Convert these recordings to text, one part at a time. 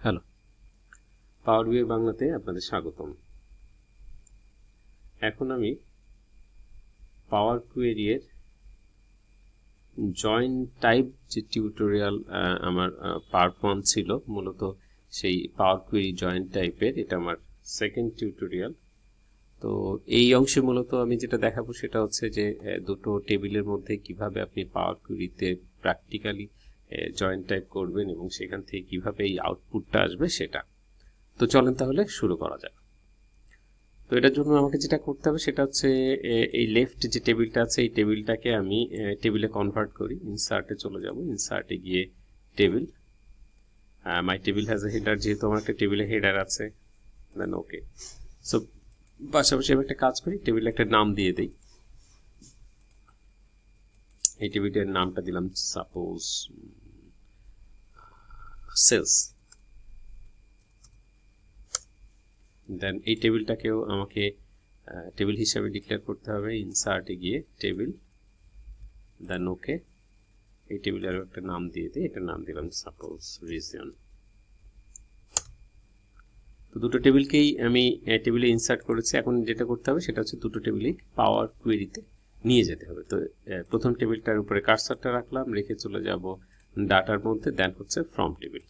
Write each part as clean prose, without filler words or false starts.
Hello, পাওয়ার বিআই বাংলাতে আপনাদের স্বাগতম। এখন আমি পাওয়ার কোয়েরি এর জয়েন্ট টাইপ যে টিউটোরিয়াল আমার পার্ট 1 ছিল, মূলত সেই পাওয়ার কোয়েরি জয়েন্ট টাইপের এটা আমার সেকেন্ড টিউটোরিয়াল। তো এই অংশে মূলত আমি যেটা দেখাবো সেটা হচ্ছে যে দুটো টেবিলের মধ্যে কিভাবে আপনি পাওয়ার কোয়েরিতে প্র্যাকটিক্যালি জয়েন্ট টাইপ করবেন এবং সেখান থেকে কিভাবে এই আউটপুটটা আসবে সেটা। তো চলেন তাহলে শুরু করা যাক। তো এটার জন্য আমাকে যেটা করতে হবে সেটা হচ্ছে এই লেফট যে টেবিলটা আছে এই টেবিলটাকে আমি টেবিলে কনভার্ট করি। ইনসার্টে চলে যাব, ইনসার্টে গিয়ে table, my table has a header, যেহেতু আমার একটা টেবিলে হেডার আছে, দেন ওকে। সো পাশাপাশি আমি একটা কাজ করি, টেবিলে একটা নাম দিয়ে দিই। এই টেবিলটার নামটা দিলাম সাপোজ সেলস। দেন এই টেবিলটাকেও আমাকে টেবিল হিসাবে ডিক্লেয়ার করতে হবে। ইনসার্টে গিয়ে টেবিল, দেন ওকে। এই টেবিলের একটা নাম দিয়ে দিই, এটার নাম দিলাম সাপোজ রিজন। তো দুটো টেবিলকেই আমি টেবিলে ইনসার্ট করেছি। এখন যেটা করতে হবে সেটা হচ্ছে দুটো টেবিলই পাওয়ার কোয়েরিতে নিয়ে যেতে হবে। তো প্রথম টেবিলটার উপরে কার্সারটা রাখলাম, রেখে চলে যাব ডাটার মধ্যে, দেন হচ্ছে ফ্রম টেবিল।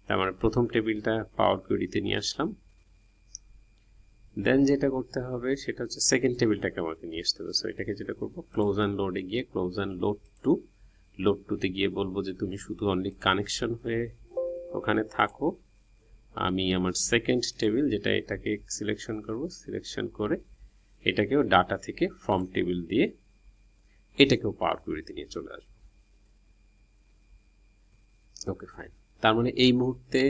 তার মানে প্রথম টেবিলটা পাওয়ার কোয়েরিতে নিয়ে আসলাম। দেন যেটা করতে হবে সেটা হচ্ছে সেকেন্ড টেবিলটাকে আমাকে নিয়ে আসতে হবে। সো এটাকে যেটা করবো, ক্লোজ অ্যান্ড লোডে গিয়ে close and load two, load টুতে গিয়ে বলবো যে তুমি শুধু অনলি কানেকশন হয়ে ওখানে থাকো। আমি আমার সেকেন্ড টেবিল যেটা, এটাকে সিলেকশন করব, সিলেকশন করে এটাকেও ডাটা থেকে ফ্রম টেবিল দিয়ে এটাকেও পাওয়ার কোয়েরিতে নিয়ে চলে আসবো। Okay fine. তার মানে এই মুহূর্তে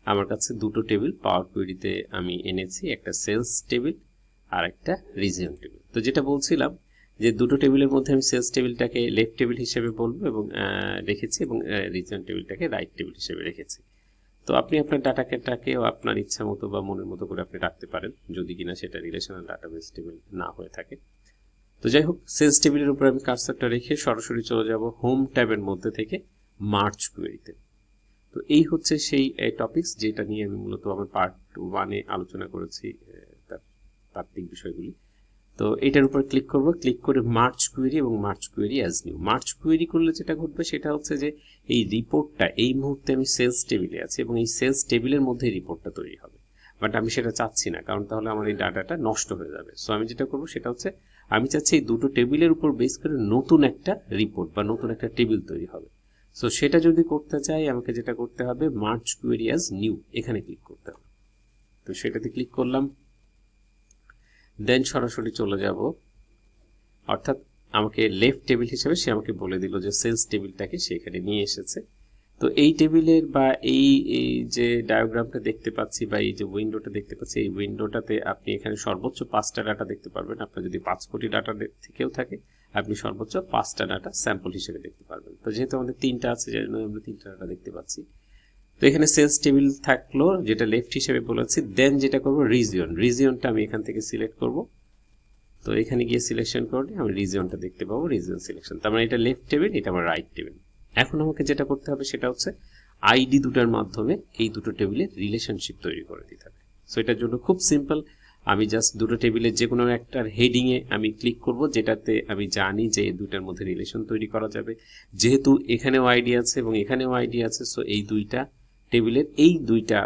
আমার কাছে দুটো টেবিল পাওয়ার কোয়েরিতে আমি এনেছি, একটা সেলস টেবিল আর একটা রিজিয়ন টেবিল। তো যেটা বলছিলাম যে দুটো টেবিলের মধ্যে আমি সেলস টেবিলটাকে লেফট টেবিল হিসেবে বলবো এবং রেখেছি, এবং রিজিয়ন টেবিলটাকে রাইট টেবিল হিসেবে রেখেছি। তো আপনি আপনার ডাটাকেও আপনার ইচ্ছা মতো বা মনের মতো করে আপনি রাখতে পারেন, যদি কিনা সেটা রিলেশনাল ডাটাবেস টেবিল না হয়ে থাকে। তো যাই হোক, সেলস টেবিলের উপর আমি কার্সারটা রেখে সরাসরি চলে যাব হোম ট্যাবের মধ্যে থেকে মার্চ কোয়েরিতে। তো এই হচ্ছে সেই টপিকস যেটা নিয়ে আমি মূলত আমার পার্ট 1-এ আলোচনা করেছি, তার তাত্ত্বিক বিষয়গুলি। তো এটার উপর ক্লিক করব, ক্লিক করে মার্চ কোয়েরি এবং March query as new. March query করলে যেটা ঘটবে সেটা হচ্ছে যে এই রিপোর্টটা এই মুহূর্তে আমি সেলস টেবিলে আছি এবং এই সেলস টেবিলের মধ্যে রিপোর্টটা তৈরি হবে, বাট আমি সেটা চাচ্ছি না, কারণ তাহলে আমার এই ডাটাটা নষ্ট হয়ে যাবে। সো আমি যেটা করব সেটা হচ্ছে আমি চাচ্ছি এই দুটো টেবিলের উপর বেস করে নতুন একটা রিপোর্ট বা নতুন একটা টেবিল তৈরি হবে। সো সেটা যদি করতে চাই আমাকে যেটা করতে হবে, মার্চ কোয়েরি অ্যাজ নিউ এখানে ক্লিক করতে হবে। তো সেটাতে ক্লিক করলাম, দেন সরাসরি চলে যাব, অর্থাৎ আমাকে লেফট টেবিল হিসেবে সে আমাকে বলে দিল যে সেলস টেবিলটাকে সে এখানে নিয়ে এসেছে। তো এই টেবিলের বা এই যে ডায়াগ্রামটা দেখতে পাচ্ছি বা এই যে উইন্ডোটা দেখতে পাচ্ছি, এই উইন্ডোটাতে আপনি এখানে সর্বোচ্চ 5টা ডাটা দেখতে পারবেন। আপনার যদি 5 কোটি ডাটা থেকেও থাকে, আপনি সর্বোচ্চ 5টা ডাটা স্যাম্পল হিসেবে দেখতে পারবেন। তো যেহেতু আমাদের 3টা আছে, যেন আমরা 3টা ডাটা দেখতে পাচ্ছি। তো এখানে সেলস টেবিল থাকলো যেটা লেফট হিসেবে বলেছি। দেন যেটা করব, রিজিয়নটা আমি এখান থেকে সিলেক্ট করব। তো এখানে গিয়ে সিলেকশন করলে আমি রিজিয়নটা দেখতে পাবো, রিজিয়ন সিলেকশন। তার মানে এটা লেফট টেবিল, এটা আমার রাইট টেবিল। এখন আমাকে যেটা করতে হবে সেটা হচ্ছে আইডি দুটার মাধ্যমে এই দুটো টেবিলের রিলেশনশিপ তৈরি করে দিতে হবে। সো এটার জন্য খুব সিম্পল, আমি জাস্ট দুটো টেবিলের যে কোনো একটার হেডিংয়ে আমি ক্লিক করব, যেটাতে আমি জানি যে এই দুটার মধ্যে রিলেশন তৈরি করা যাবে। যেহেতু এখানেও আইডি আছে এবং এখানেও আইডি আছে, সো এই দুইটা টেবিলের এই দুইটা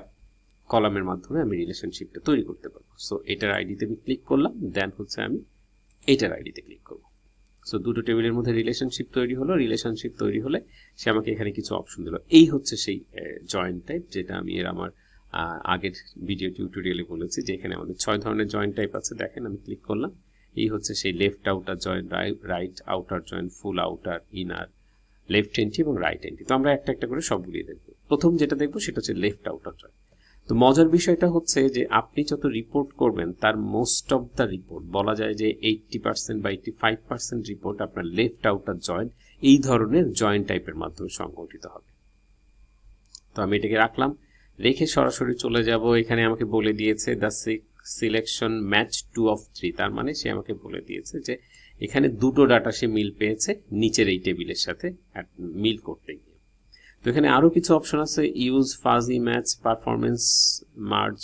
কলামের মাধ্যমে আমি রিলেশনশিপটা তৈরি করতে পারবো। সো এটার আইডিতে আমি ক্লিক করলাম, দেন হচ্ছে আমি এটার আইডিতে ক্লিক করব। সো দুটো টেবিলের মধ্যে রিলেশনশিপ তৈরি হলো। রিলেশনশিপ তৈরি হলে সে আমাকে এখানে কিছু অপশন দিল। এই হচ্ছে সেই জয়েন্ট টাইপ যেটা আমি আমার আগের ভিডিও টিউটোরিয়ালে বলেছি, যে এখানে আমাদের 6 ধরনের জয়েন্ট টাইপ আছে। দেখেন আমি ক্লিক করলাম, এই হচ্ছে সেই left outer joint, right outer joint, full outer, inner, left entry এবং রাইট এন্ট্রি। তো আমরা একটা একটা করে সবগুলি দেখব। প্রথম যেটা দেখবো সেটা হচ্ছে লেফট আউটার জয়েন্ট। তো মজার বিষয়টা হচ্ছে যে আপনি যত রিপোর্ট করবেন তার মোস্ট অফ দ্য রিপোর্ট, বলা যায় যে 80% বা 85% রিপোর্ট আপনার লেফট আউটার জয়েন্ট এই ধরনের জয়েন্ট টাইপের মাধ্যমে সংগঠিত হবে। তো আমি এটাকে রাখলাম, রেখে সরাসরি চলে যাব। এখানে আমাকে বলে দিয়েছে দ্য সিলেকশন ম্যাচ 2 of 3, তার মানে সে আমাকে বলে দিয়েছে যে এখানে দুটো ডাটা সে মিল পেয়েছে নিচের এই টেবিলের সাথে মিল করতে গিয়ে। তো এখানে আরো কিছু অপশন আছে, use fuzzy match, performance merge,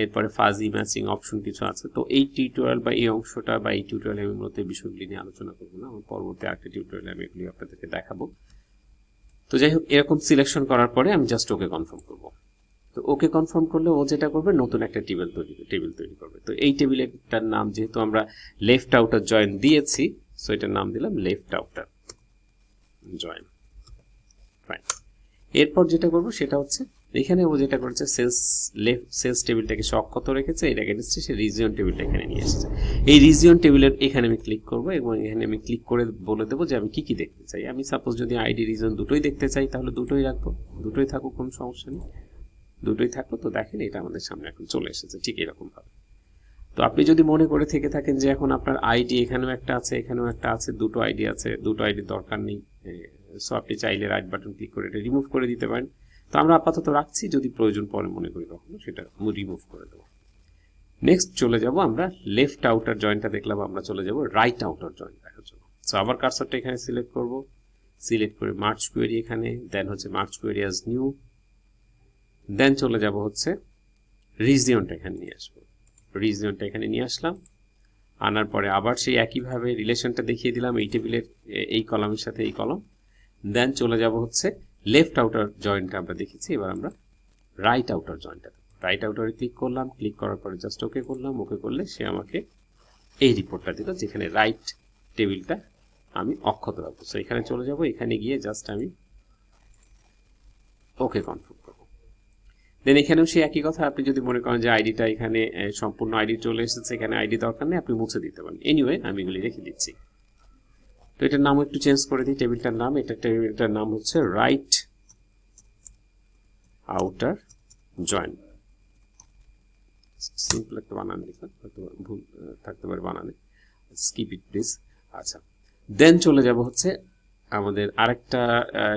এরপরে ফাজি ম্যাচিং অপশন কিছু আছে। তো এই টিউটোরিয়াল বা এই অংশটা বা এই টিউটোরিয়ালে আমি মূলত এই বিষয়গুলি নিয়ে আলোচনা করবো না, আমার পরবর্তী আরেকটা টিউটোরিয়ালে আমি এগুলি আপনাদেরকে দেখাবো। তো যাই হোক, এরকম সিলেকশন করার পরে আমি জাস্ট ওকে কনফার্ম করব। তো ওকে কনফার্ম করলে ও যেটা করবে, নতুন একটা টেবিল তৈরি করবে। তো এই টেবিলটার নাম যেহেতু আমরা লেফট আউটার জয়েন দিয়েছি, সো এটার নাম দিলাম লেফট আউটার জয়েন। ফাইন। এরপর যেটা করব সেটা হচ্ছে, এখানে ও যেটা করেছে, সেলস টেবিলটাকে সে অক্ষত রেখেছে, এর এগেইনস্টে সে রিজিয়ন টেবিলটা এখানে নিয়ে এসেছে। এই রিজিয়ন টেবিলের এখানে আমি ক্লিক করব এবং এখানে আমি ক্লিক করে বলে দেবো যে আমি কি কি দেখতে চাই। আমি সাপোজ যদি আইডি রিজন দুটোই দেখতে চাই, তাহলে দুটোই রাখবো, দুটোই থাকুক, কোনো সমস্যা নেই, দুটোই থাকলো। তো দেখেন এটা আমাদের সামনে এখন চলে এসেছে ঠিক এরকম ভাবে। তো আপনি যদি মনে করে থেকে থাকেন যে এখন আপনার আইডি এখানেও একটা আছে, এখানেও একটা আছে, দুটো আইডি আছে, দুটো আইডির দরকার নেই, সো আপনি চাইলে রাইট বাটন ক্লিক করে এটা রিমুভ করে দিতে পারেন। তো আমরা আপাতত রাখছি, যদি প্রয়োজন পরে মনে করি কখনো সেটা রিমুভ করে দেবো। নেক্সট চলে যাব আমরা লেফট আউটার জয়েন্টটা দেখলাম, আমরা চলে যাব রাইট আউটার জয়েন্ট দেখার জন্য। সো আবার কার্সরটা এখানে সিলেক্ট করব, সিলেক্ট করে মার্জ কোয়েরি এখানে, দেন হচ্ছে মার্জ কোয়েরি অ্যাজ নিউ, দেন চলে যাব হচ্ছে রিজিয়নটা এখানে নিয়ে আসবো, রিজিয়নটা এখানে নিয়ে আসলাম। আনার পরে আবার সেই একইভাবে রিলেশনটা দেখিয়ে দিলাম এই টেবিলের এই কলামের সাথে এই কলাম। দেন চলে যাব হচ্ছে লেফট আউটার জয়েন্টটা আমরা দেখেছি, এবার আমরা রাইট আউটার জয়েন্টটা, রাইট আউটারে ক্লিক করলাম, ক্লিক করার পরে জাস্ট ওকে করলাম। ওকে করলে সে আমাকে এই রিপোর্টটা দিল, যেখানে রাইট টেবিলটা আমি অক্ষত রাখবো। সো এখানে চলে যাব, এখানে গিয়ে জাস্ট আমি ওকে কনফার্ম করবো। দেন এখানেও সেই একই কথা, আপনি যদি মনে করেন যে আইডিটা এখানে সম্পূর্ণ আইডি চলে এসেছে, এখানে আইডি দরকার নেই, আপনি মুছে দিতে পারেন। এনিওয়ে আমি এগুলি রেখে দিচ্ছি। তো এটার নাম একটু চেঞ্জ করে দিই, টেবিলটার নাম, টেবিলটার নাম হচ্ছে রাইট আউটার জয়েন। সিম্পল একটা বানান লিখলাম, হয়তো ভুল থাকতে পারে বানানে, স্কিপ ইট প্লিজ। আচ্ছা, দেন চলে যাব হচ্ছে আমাদের আরেকটা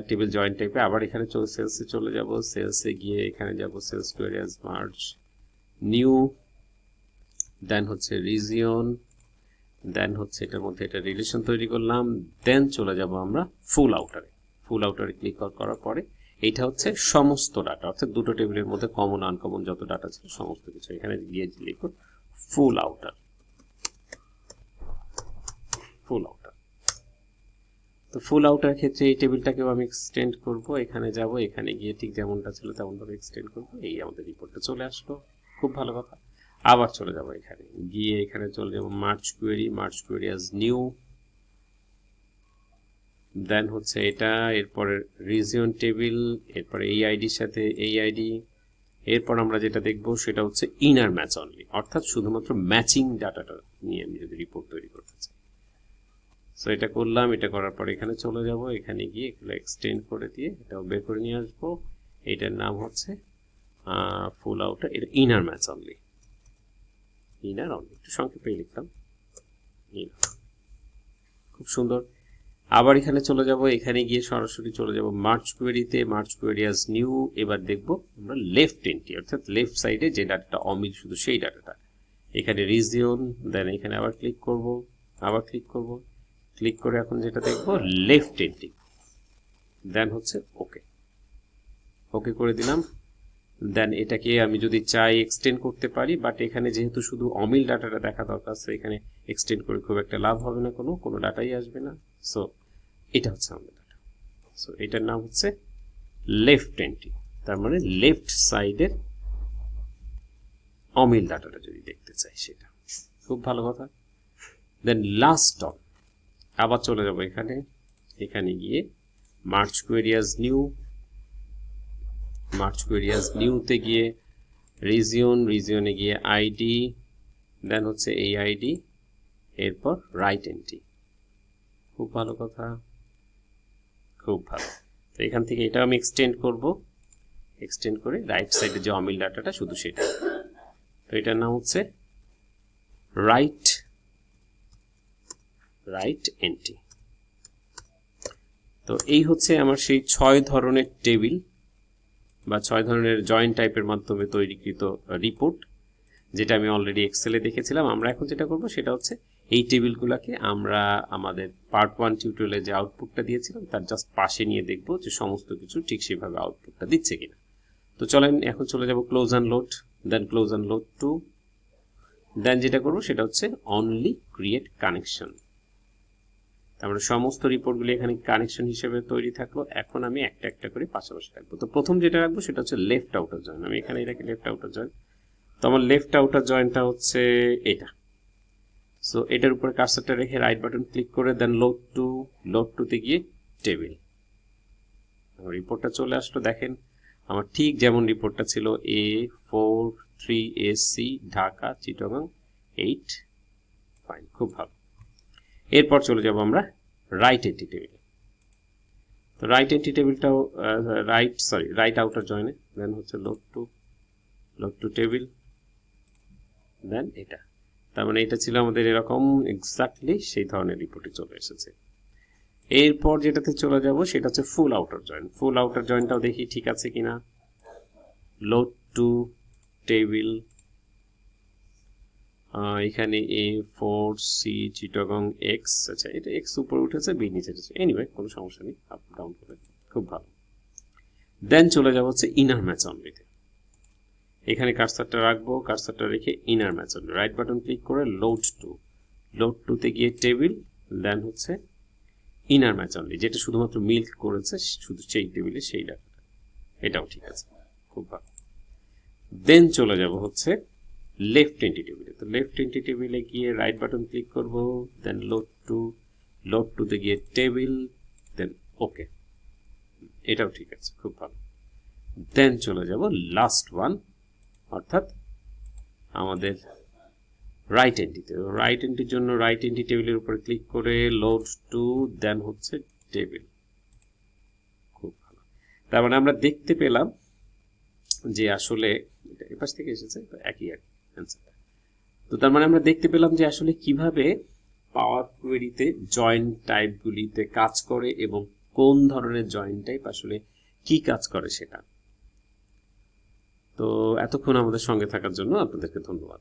টেবিল জয়েন্ট টাইপে, আবার এখানে সেলসে চলে যাব, সেলসে গিয়ে এখানে যাব sales query as merge new, then হচ্ছে রিজিয়ন, দেন হচ্ছে এটার মধ্যে এটা রিলেশন তৈরি করলাম। দেন চলে যাব আমরা ফুল আউটারে, ফুল আউটারে ক্লিক করার পরে এইটা হচ্ছে সমস্ত ডাটা, অর্থাৎ দুটো টেবিলের মধ্যে কমন আনকমন যত ডাটা ছিল সমস্ত কিছু এখানে গিয়ে লিখব ফুল আউটার, ফুল আউটার। তো ফুল আউটার ক্ষেত্রে এই টেবিলটাকেও আমি এক্সটেন্ড করব, এখানে যাব, এখানে গিয়ে ঠিক যেমনটা ছিল তেমনভাবে এক্সটেন্ড করব। এই আমাদের রিপোর্টটা চলে আসলো, খুব ভালো কথা। আবার চলে যাব এখানে গিয়ে, এখানে চলে যাব merge query as new, then হচ্ছে এটা, এরপরে রিজিয়ন টেবিল, এরপরে এই আইডির সাথে এই আইডি। এরপর আমরা যেটা দেখব সেটা হচ্ছে ইনার ম্যাচ অনলি, অর্থাৎ শুধুমাত্র ম্যাচিং ডাটাটা নিয়ে আমি যদি রিপোর্ট তৈরি করতে চাই। সো এটা করলাম, এটা করার পর এখানে চলে যাব, এখানে গিয়ে এগুলো এক্সটেন্ড করে দিয়ে এটাও বের করে নিয়ে আসবো। এটার নাম হচ্ছে ফুল আউটার, এটা inner match only, inner only, একটু সংক্ষেপে লিখলাম ইনার। খুব সুন্দর। আবার এখানে চলে যাব, এখানে গিয়ে সরাসরি চলে যাব মার্জ কোয়েরিতে, মার্জ কোয়েরি অ্যাজ নিউ। এবার দেখব আমরা লেফট এন্ট্রি, অর্থাৎ লেফট সাইডে যে ডাটাটা অমিল শুধু সেই ডাটাটা, এখানে রিজিয়ন, দেন এখানে আবার ক্লিক করব, আবার ক্লিক করব, ক্লিক করে এখন যেটা দেখব লেফট এন্ট্রি, দেন হচ্ছে ওকে, ওকে করে দিলাম। দেন এটাকে আমি যদি চাই এক্সটেন্ড করতে পারি, বাট এখানে যেহেতু শুধু অমিল ডাটাটা দেখা দরকার, সো এখানে এক্সটেন্ড করে খুব একটা লাভ হবে না, কোনো ডাটাই আসবে না। সো এটা হচ্ছে আমাদের ডাটা। সো এটার নাম হচ্ছে লেফট এন্ট্রি, তার মানে লেফট সাইডের অমিল ডাটাটা যদি দেখতে চাই সেটা, খুব ভালো কথা। দেন লাস্ট অন, আবার চলে যাব এখানে, এখানে গিয়ে merge query as new, merge query as নিউতে গিয়ে রিজিয়নে গিয়ে আইডি, দেন হচ্ছে এই আইডি, এরপর রাইট এন্ট্রি। খুব ভালো কথা, খুব ভালো। তো এখান থেকে এটা আমি এক্সটেন্ড করব, এক্সটেন্ড করে রাইট সাইডে যে অমিল ডাটাটা শুধু সেটা। তো এটার নাম হচ্ছে রাইট এন্ট্রি। তো এই হচ্ছে আমার সেই 6 ধরনের টেবিল বা 6 ধরনের জয়েন্ট টাইপের মাধ্যমে তৈরিকৃত রিপোর্ট, যেটা আমি অলরেডি এক্সেলে দেখেছিলাম। আমরা এখন যেটা করব সেটা হচ্ছে এই টেবিলগুলোকে আমরা আমাদের পার্ট 1 টিউটোরিয়ালে যে আউটপুটটা দিয়েছিলাম তার জাস্ট পাশে নিয়ে দেখব যে সমস্ত কিছু ঠিক সেভাবে আউটপুটটা দিচ্ছে কিনা। তো চলেন এখন চলে যাব close and load, then close and load to, then যেটা করব সেটা হচ্ছে অনলি ক্রিয়েট কানেকশন। তারপরে সমস্ত রিপোর্টগুলি এখানে কানেকশন হিসেবে তৈরি থাকলো। এখন আমি একটা একটা করে পাশাপাশি রাখবো। তো প্রথম যেটা রাখবো সেটা হচ্ছে লেফট আউটার জয়েন। আমি এখানে এটাকে লেফট আউটার জয়েন। তো আমার লেফট আউটার জয়েনটা হচ্ছে এটা। সো এটার উপরে কার্সারটা রেখে রাইট বাটন ক্লিক করে দেন লোড টুতে গিয়ে টেবিল। আমার রিপোর্টটা চলে আসলো। দেখেন আমার ঠিক যেমন রিপোর্টটা ছিল A43AC ঢাকা চিটাগাং 8, ফাইন, খুব ভালো। এরপর চলে যাব আমরা রাইট এন্টি টেবিলে। তো রাইট এন্টি টেবিলটাও রাইট আউটার জয়েনে, দেন হচ্ছে লোড টু টেবিল, দেন এটা। তার মানে এটা ছিল আমাদের এরকম এক্স্যাক্টলি সেই ধরনের রিপোর্টে চলে এসেছে। এরপর যেটাতে চলে যাব সেটা হচ্ছে ফুল আউটার জয়েন। ফুল আউটার জয়েনটাও দেখি ঠিক আছে কিনা। লোড টু টেবিল, এখানে A4C চিটাগং X, আচ্ছা এটা X উপরে উঠেছে, B নিচে উঠেছে, এনিওয়ে কোনো সমস্যা নেই, আপ ডাউন করে খুব ভালো। দেন চলে যাব হচ্ছে ইনার ম্যাচ অনলিতে। এখানে কার্সারটা রাখবো, কার্সারটা রেখে inner match only, right button click করে লোড টুতে গিয়ে টেবিল, দেন হচ্ছে ইনার ম্যাচ অনলি, যেটা শুধুমাত্র মিল্ক করেছে শুধু সেই টেবিলে সেই ডাটাটা, এটাও ঠিক আছে, খুব ভালো। দেন চলে যাব হচ্ছে লেফট এন্টি টেবিলে। তো লেফট এন্টি টেবিলে গিয়ে রাইট বাটন ক্লিক করব, দেন লোড টুতে গিয়ে টেবিল, দেন ওকে, এটাও ঠিক আছে, খুব ভালো। দেন চলে যাব লাস্ট ওয়ান, অর্থাৎ আমাদের রাইট এন্টিতে। রাইট এন্টির জন্য রাইট এন্টি টেবিলের উপরে ক্লিক করে লোড টু, দেন হচ্ছে টেবিল, খুব ভালো। তার মানে আমরা দেখতে পেলাম যে আসলে এই পাশ থেকে এসেছে একই অ্যান্সারটা। তো তার মানে আমরা দেখতে পেলাম যে আসলে কিভাবে পাওয়ার কোয়েরিতে জয়েন্ট টাইপগুলিতে কাজ করে এবং কোন ধরনের জয়েন্ট টাইপ আসলে কি কাজ করে সেটা। তো এতক্ষণ আমাদের সঙ্গে থাকার জন্য আপনাদেরকে ধন্যবাদ।